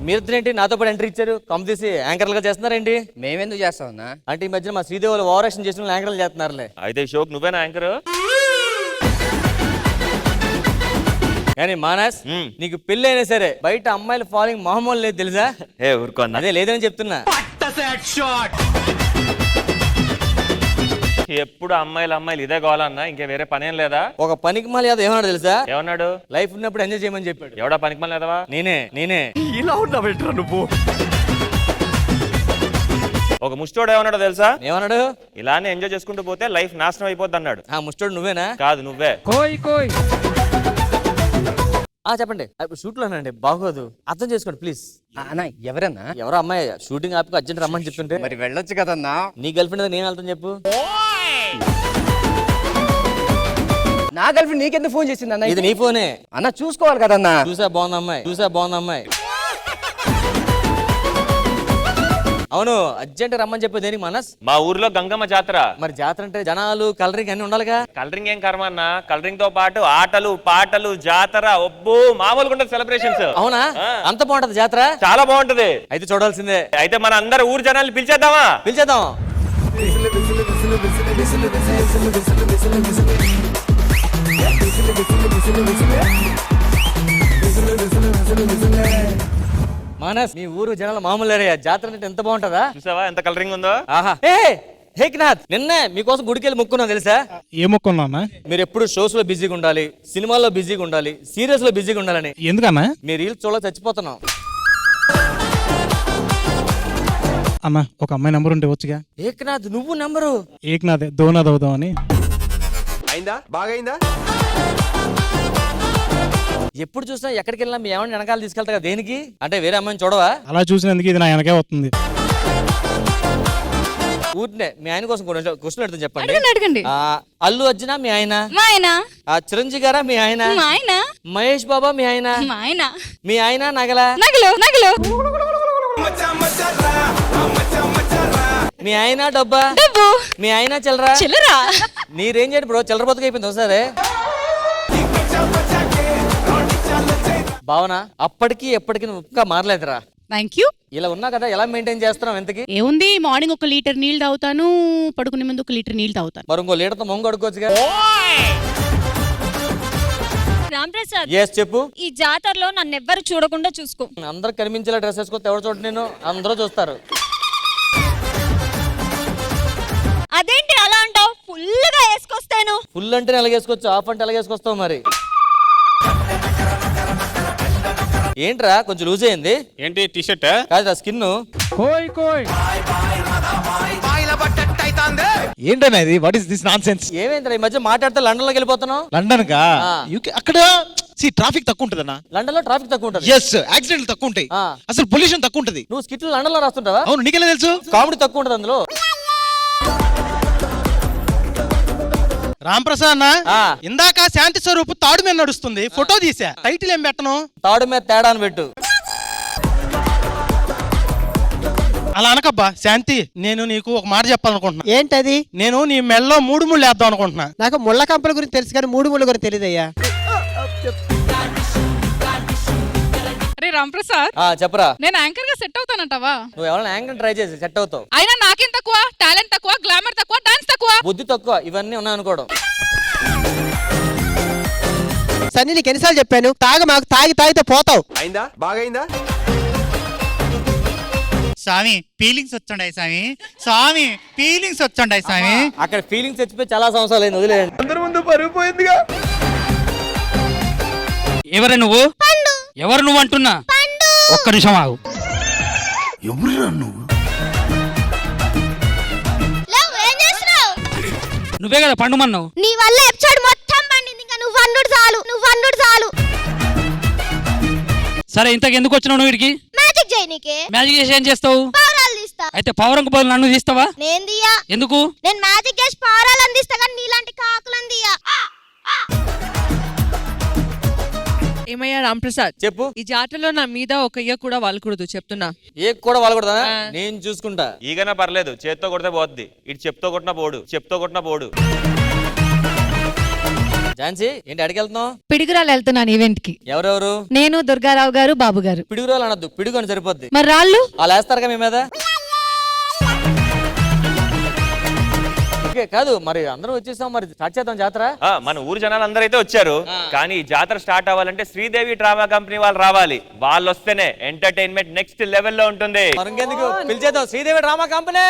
మీరిద్దరేంటి నాతో పాటు ఎంట్రీ ఇచ్చారు? కమ్ తీసి యాంకర్లుగా చేస్తున్నారేంటి? మేమెందుకు చేస్తామన్నా? అంటే ఈ మధ్యన మా శ్రీదేవి వాళ్ళు ఓవరాక్షన్ చేసిన యాంకర్లు చేస్తున్నారులే. అయితే ఈ షోకి నువ్వేనా యాంకర్? కానీ మానస్, నీకు పెళ్లి అయినా సరే బయట అమ్మాయిల ఫాలోయింగ్ మామూలు లేదు తెలుసా? ఏ ఊరుకోన్నా, అదే లేదని చెప్తున్నా. ఎప్పుడు అమ్మాయిలు ఇదే గోలన్నా, ఇంకా వేరే పనేం లేదా? ఒక పనికి మళ్ళీ ఏమన్నాడు తెలుసా? ఏమన్నాడు? లైఫ్ ఉన్నప్పుడు ఎంజాయ్ చేయమని చెప్పాడు. ఎవడా పనికి మళ్ళీ లేదవా? నేనే ఇలా ఉన్నా బెటర్ నువ్వు. ఒక ముష్టోడు ఏమన్నాడు తెలుసా? ఏమన్నాడు? ఇలానే ఎంజాయ్ చేసుకుంటూ పోతే లైఫ్ నాశనం అయిపోద్ది అన్నాడు. ఆ ముష్టోడు నువ్వేనా? కాదు, నువ్వే. చెప్పండి. షూట్ లోనండి, బాగోదు, అర్థం చేసుకోండి ప్లీజ్. అన్నా ఎవరన్నా? ఎవరో అమ్మాయి షూటింగ్ ఆపి అర్జెంట్ రమ్మని చెప్తుంటే మరి వెళ్ళొచ్చు కదన్నా. నీ గర్ల్ ఫ్రెండ్ నేను వెళ్తాను చెప్పు. నా గర్ల్ ఫ్రెండ్ నీకెందుకు ఫోన్ చేసింది అన్న? ఇది నీ ఫోనే అన్న, చూసుకోవాలి కదన్నా. చూసా బాగుంది అమ్మాయి. అవును, అర్జెంట్ రమ్మని చెప్పి దేనికి మనస్? మా ఊర్లో గంగమ్మ జాతర. మరి జాతర అంటే జనాలు కలరింగ్ అన్ని ఉండాలిగా. కలరింగ్ ఏం కర్మ అన్న, కలరింగ్ తో పాటు ఆటలు పాటలు జాతర ఒబ్బో మామూలుగా ఉంటుంది సెలబ్రేషన్స్. అవునా? అంత బాగుంటది జాతర? చాలా బాగుంటది. అయితే చూడాల్సిందే. అయితే మన అందరు ఊరు జనాల్ని పిలిచేద్దామా? పిలిచేద్దాం. మానస్, మీ ఊరు జనాల మామూలు జాతర అంటే ఎంత బాగుంటదా? చూసావా ఎంత కలరింగ్ ఉందో? ఆహా. హేక్నాథ్, నిన్నే మీకోసం గుడికెళ్ళి మొక్కున్నాం తెలుసా? ఏ మొక్కున్నా? మీరు ఎప్పుడు షోస్ లో బిజీగా ఉండాలి, సినిమాల్లో బిజీగా ఉండాలి, సీరియల్స్ లో బిజీగా ఉండాలని. ఎందుకన్నా? మీ రీల్స్ చూడ చచ్చిపోతున్నాం. అన్న, ఒక అమ్మాయి నంబర్ ఉంటే వచ్చుగా. ఏకనాథ్, నువ్వు నంబరు? ఏకనాథ్ దోనాథ్ అవుదామని. అయిందా? బాగైందా? ఎప్పుడు చూసినా ఎక్కడికి వెళ్ళినా మీ ఏమన్నా వెనకాల తీసుకెళ్తా దేనికి? అంటే వేరే అమ్మాయిని చూడవా? అలా చూసినందుకు ఇది నా వెనకే వస్తుంది. ఊరినే మీ ఆయన కోసం క్వశ్చన్ అడుగుతాను, చెప్పండి. అడగండి. అల్లు అర్జున మీ ఆయన? మా ఆయన. చిరంజీవి గారా మీ ఆయన? మా ఆయన. మహేష్ బాబా మీ ఆయన? మా ఆయన. మీ ఆయన నగలా? నగలు. మీ ఆయన డబ్బా? డబ్బు. మీ ఆయన చిల్లరా? చిల్లరా. నీ రేంజ్ ఏంటి బ్రో? చిల్లర బతుకు అయిపోయింది ఒకసారి. భావన, అప్పటికి ఎప్పటికి నువ్వు ఇంకా మారలేదురా. Thank you. ఇలా ఉన్నా కదా, ఎలా మెయింటైన్ చేస్తున్నావు ఎంతకి? ఏముంది, మార్నింగ్ 1 లీటర్ నీళ్ళు తాగుతాను, పడుకునే ముందు 1 లీటర్ నీళ్ళు తాగుతాను. మరి ఇంకో లీటర్తో మొంగు అడుకోవచ్చుగా. రాంప్రసాద్, చెప్పు. ఈ జాతరలో నన్ను ఎవ్వరు చూడకుండా చూసుకో. అందరు కనిపించేలా డ్రెస్ వేసుకొస్తే ఎవరు చూడ, నేను అందరూ చూస్తారు. అదేంటి అలా అంటావు? ఫుల్ గా వేసుకొస్తాను. ఫుల్ అంటే ఎలాగేసుకోవచ్చు, హాఫ్ అంటే ఎలాగేసుకొస్తావు మరి? ఏంట్రా కొంచెం లూజ్ అయింది? ఏంటి టీషర్ట్? కాదు స్కిన్. ఏంటన్నా ఇది? What is this nonsense? ఏమైందిరా ఈ మధ్య మాట్లాడితే లండన్ లోకి వెళ్ళిపోతున్నావు? లండన్ కా? అక్కడ ట్రాఫిక్ తక్కువ ఉంటదన్నా. లండన్ లో ట్రాఫిక్ తక్కువ ఉంటుంది. ఎస్, యాక్సిడెంట్లు తక్కువ ఉంటాయి, అసలు పొల్యూషన్ తక్కువ ఉంటది. నువ్వు స్కిట్లు లండన్ లో రాస్తుంటావా? అవును, నీకెలా తెలుసు? కామెడీ తక్కువ ఉంటది అందులో. రాంప్రసాద్ అన్న, ఇందాక శాంతి స్వరూప్ తాడు మీద నడుస్తుంది, ఫోటో తీసా. టైటిల్ ఏం పెట్టను? తాడు మీద తేడా అని పెట్టు. అలా అనకబ్బా శాంతి, నేను నీకు ఒక మాట చెప్పాలనుకుంటున్నా. ఏంటది? నేను నీ మెల్లో 3 ముళ్ళు వేద్దాం అనుకుంటున్నా. నాకు ముళ్ళ కంపల గురించి తెలుసు కానీ 3 ముళ్ళ గురించి తెలియదయ్యా. అరే రాంప్రసాద్, చెప్పరా. నేను యాంకర్ గా సెట్ అవుతానంటావా? నువ్వు ఎవరైనా యాంకర్ ట్రై చేసి సెట్ అవుతావు. అయినా నాకేం తక్కువ? టాలెంట్ తక్కువ, గ్లామర్ తక్కువ, డాన్స్ తక్కువ, బుద్ధి తక్కువ, ఇవన్నీ ఉన్నాయి అనుకోవడం. సన్నీ, నీకు ఎన్నిసార్లు చెప్పాను, మాకు తాగితే పోతావు. అయిందా? బాగైందా? స్వామి ఫీలింగ్స్ వచ్చండి స్వామి ఫీలింగ్స్ వచ్చండి స్వామి. అక్కడ ఫీలింగ్స్ చచ్చిపోయి చాలా సంవత్సరాలు అయింది, వదిలేయండి. అందరి ముందు పరుగు పోయిందిగా. ఎవరు నువ్వు? ఎవరు నువ్వు అంటున్నా? ఒక్క నిమిషం ఆగు. నువ్వే కదా పండు మన్నావు. నీ వల్ల ఎపిసోడ్ మొత్తం పండింది. ఇంకా నువ్వు అన్నుడు చాలు. సరే, ఇంతకు ఎందుకు వచ్చినావు నువ్వు వీడికి? మ్యాజిక్ చేయనీకే. మ్యాజిక్ చేసి ఏం చేస్తావు? పవరాలు తీస్తా. అయితే పవరంకు బదులు నన్ను తీస్తావా? నేను దియా. ఎందుకు? నేను మ్యాజిక్ చేసి పవరాలు అందిస్తా కానీ నీలాంటి కాకులను దియా. ఏమయ్యా రాంప్రసాద్, చెప్పు. ఈ జాతరలో నా మీద ఒక ఇయ్య కూడా వాలకూడదు చెప్తున్నా. ఏ కూడా వాళ్ళకూడదా? నేను చూసుకుంటా. ఈగనా పర్లేదు, చేత్తో కొడితే పోద్ది. ఇటు చెప్తో కొట్టిన పోడు. ఝాన్సీ ఏంటి అడిగి వెళ్తున్నావు? పిడుగురాలు వెళ్తున్నాను ఈవెంట్ కి. ఎవరెవరు? నేను, దుర్గారావు గారు, బాబు గారు. పిడుగురాలు అనొద్దు, పిడుగు అని సరిపోద్ది. మరి రాళ్ళు అలా వేస్తారుగా మీ మీద. ఓకే కాదు మరి అందరం వచ్చేసాం, మరి స్టార్ట్ చేద్దాం జాతర. మన ఊరు జనాలు అందరూ అయితే వచ్చారు, కానీ ఈ జాతర స్టార్ట్ అవ్వాలంటే శ్రీదేవి డ్రామా కంపెనీ వాళ్ళు రావాలి. వాళ్ళు వస్తేనే ఎంటర్టైన్మెంట్ నెక్స్ట్ లెవెల్లో ఉంటుంది. మరి ఇంకెందుకు పిలిచేద్దాం శ్రీదేవి డ్రామా కంపెనీ.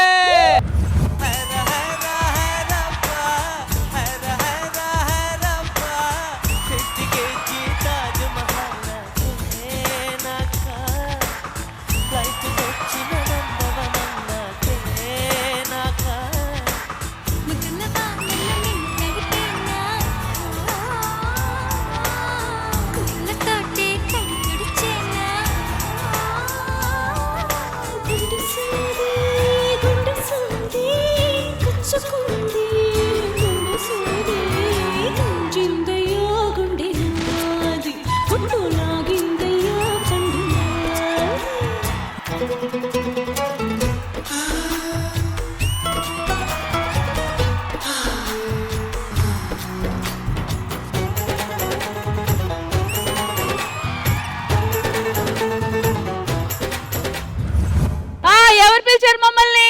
ఎవరు పిలిచారు మమ్మల్ని?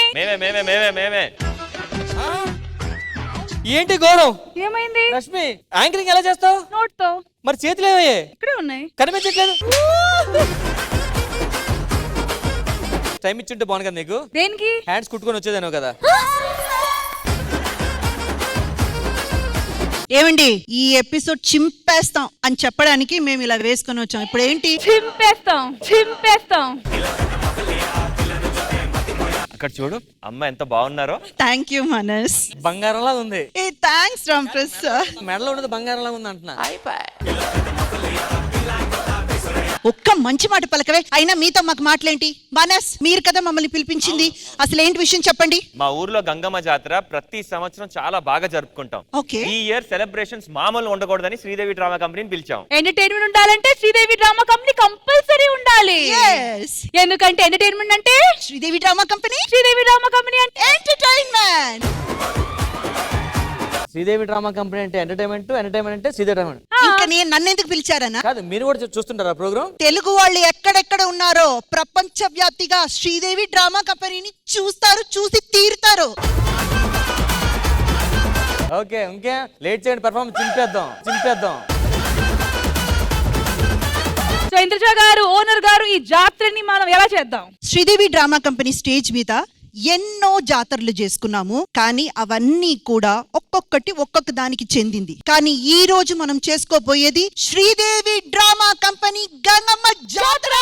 మేమే ఏంటి గౌరవం? ఏమైంది? రష్మి యాంకరింగ్ ఎలా చేస్తావు? నోట్ తో. మరి చేతులు ఏమయ్యాయి? ఇక్కడే ఉన్నాయి. కనిపించట్లేదు. టైం ఇచ్చుంటే బాగుంది కదా నీకు. దేనికి? హ్యాండ్స్ కుట్టుకొని వచ్చేదాను కదా. ఏమండి ఈ ఎపిసోడ్ చింపేస్తాం అని చెప్పడానికి మేము ఇలా వేసుకొని వచ్చాం. ఇప్పుడు ఏంటి? చింపేస్తాం. అక్కడ చూడు అమ్మ ఎంత బాగున్నారో. థ్యాంక్ యూ మనస్. బంగారంలా ఉంది. ఏ థ్యాంక్స్ రాంప్రసాద్. మెడలో ఉన్నది బంగారంలా ఉంది అంటున్నా. ఒక్క మంచి మాట పలకవే. అయినా మీతో మాకు మాటలేంటి? మనస్ మీరు కదా మమ్మల్ని పిలిపించింది, అసలు ఏంటి విషయం చెప్పండి. మా ఊర్లో గంగమ్మ జాతర ప్రతి సంవత్సరం చాలా బాగా జరుపుకుంటాం. ఓకే. ఈ ఇయర్ సెలబ్రేషన్స్ మామూలు ఉండకూడదని శ్రీదేవి డ్రామా కంపెనీని పిలిచాం. ఎంటర్టైన్మెంట్ ఉండాలంటే శ్రీదేవి డ్రామా కంపెనీ కంపల్సరీ ఉండాలి. Yes. ఎందుకంటే ఎంటర్టైన్మెంట్ అంటే Sridevi drama company. Sridevi drama company అంటే ఎంటర్టైన్మెంట్. శ్రీదేవి డ్రామా కంపెనీ అంటే ఎంటర్టైన్మెంట్, ఎంటర్టైన్మెంట్ అంటే శ్రీదేవి డ్రామా. ఇంకా నేను నన్ను ఎందుకు పిలిచారనా? కాదు మీరు కూడా చూస్తుంటారా ప్రోగ్రామ్? తెలుగు వాళ్ళు ఎక్కడెక్కడ ఉన్నారో ప్రపంచ వ్యాప్తిగా శ్రీదేవి డ్రామా కంపెనీని చూస్తారు, చూసి తీరుతారు. ఓకే ఇంకే లేట్ చేయండి, పెర్ఫార్మెన్స్ చింపేద్దాం. సో ఇంద్రజ గారు, ఓనర్ గారు, ఈ జాతరని మనం ఎలా చేద్దాం? శ్రీదేవి డ్రామా కంపెనీ స్టేజ్ మీద ఎన్నో జాతరలు చేసుకున్నాము, కానీ అవన్నీ కూడా ఒక్కొక్క దానికి చెందింది. కానీ ఈ రోజు మనం చేసుకోబోయేది శ్రీదేవి డ్రామా కంపెనీ గంగమ్మ జాతర.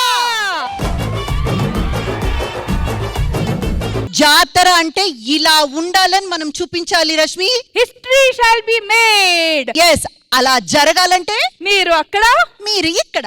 జాతర అంటే ఇలా ఉండాలని మనం చూపించాలి Rashmi. History shall be made. Yes, అలా జరగాలంటే మీరు అక్కడ, మీరు ఇక్కడ.